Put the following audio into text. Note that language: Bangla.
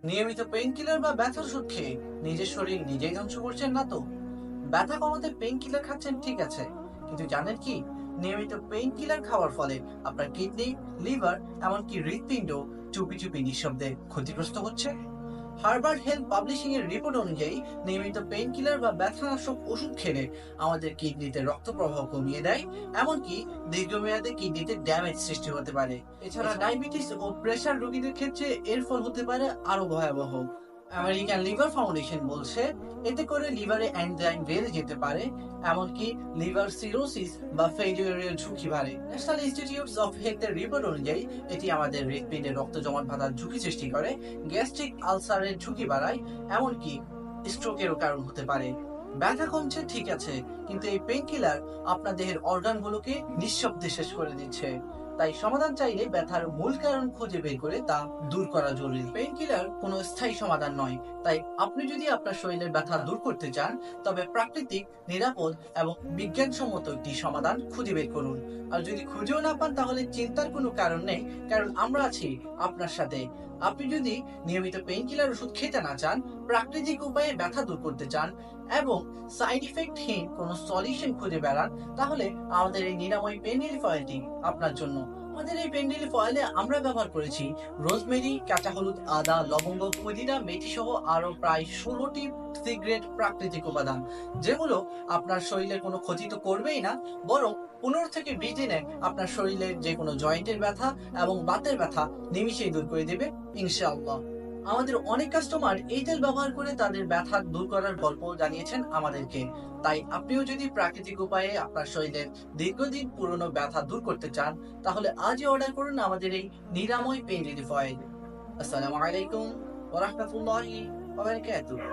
নিয়মিত পেইনকিলার বা ব্যথার ওষুধ খেয়ে নিজের শরীর নিজেই ধ্বংস করছেন না তো? ব্যথা কমাতে পেইনকিলার খাচ্ছেন ঠিক আছে, কিন্তু জানেন কি, নিয়মিত পেইনকিলার খাওয়ার ফলে আপনার কিডনি, লিভার, এমনকি হৃৎপিণ্ড চুপি চুপি নিঃশব্দে ক্ষতিগ্রস্ত হচ্ছে। হার্ভার্ড হেলথ পাবলিশিং এর রিপোর্ট অনুযায়ী নিয়মিত পেইনকিলার বা ব্যথানাশক ওষুধ খেলে আমাদের কিডনিতে রক্ত প্রবাহ কমিয়ে দেয়, এমনকি দীর্ঘমেয়াদে কিডনিতে ড্যামেজ সৃষ্টি হতে পারে। এছাড়া ডায়াবেটিস ও প্রেশার রোগীদের ক্ষেত্রে এর ফল হতে পারে আরো ভয়াবহ। আমেরিকান লিভার ফাউন্ডেশন বলছে এতে করে লিভারে এনজাইম বেড়ে যেতে পারে, এমনকি লিভার সিরোসিস বা ফেলিওরের ঝুঁকি বাড়ে। ন্যাশনাল ইনস্টিটিউটস অফ হেলথের রিপোর্ট অনুযায়ী এটি আমাদের হৃৎপিণ্ডে রক্ত জমাট বাঁধার ঝুঁকি সৃষ্টি করে, গ্যাস্ট্রিক আলসারের ঝুঁকি বাড়ায়, এমনকি স্ট্রোকেরও কারণ হতে পারে। ব্যথা কমছে ঠিক আছে, কিন্তু এই পেইনকিলার আপনার দেহের অর্গানগুলোকে নিঃশব্দে শেষ করে দিচ্ছে। তাই সমাধান চাইলে ব্যথার মূল কারণ খুঁজে বের করে তা দূর করা জরুরি। পেইনকিলার কোনো স্থায়ী সমাধান নয়, তাই আপনি যদি আপনার শরীরের ব্যথা দূর করতে চান, তবে প্রাকৃতিক, নিরাপদ এবং বিজ্ঞানসম্মত একটি সমাধান খুঁজে বের করুন। আর যদি খুঁজেও না পান, তাহলে চিন্তার কোনো কারণ নেই, কারণ আমরা আছি আপনার সাথে। আপনি যদি নিয়মিত পেইনকিলার ওষুধ খেতে না চান, প্রাকৃতিক উপায়ে ব্যথা দূর করতে চান এবং সাইড ইফেক্টহীন কোনো সলিউশন খুঁজে বেড়ান, তাহলে আমাদের এই নিরাময় পেইন রিলিফ অয়েলটি আপনার জন্য। আমাদের এই পেইন রিলিফ অয়েলে আমরা ব্যবহার করেছি রোজমেরি, কাঁচা হলুদ, আদা, লবঙ্গ, পুদিনা, মেথি সহ আরো প্রায় 16টি সিগ্রেট প্রাকৃতিক উপাদান, যেগুলো আপনার শরীরের কোনো ক্ষতি তো করবেই না, বরং 15 থেকে 20 দিনে আপনার শরীরের যে কোনো জয়েন্টের ব্যথা এবং বাতের ব্যথা নিমিশেই দূর করে দেবে ইনশাআল্লাহ। আমাদের অনেক কাস্টমার এই তেল ব্যবহার করে তাদের ব্যথা দূর করার গল্প জানিয়েছেন আমাদেরকে। তাই আপনিও যদি প্রাকৃতিক উপায়ে আপনার শরীরের দীর্ঘদিন পুরনো ব্যথা দূর করতে চান, তাহলে আজই অর্ডার করুন আমাদের এই নিরাময় পেইন রিলিফ অয়েল। আসসালামু আলাইকুম ওয়া রাহমাতুল্লাহি ওয়া বারাকাতুহু।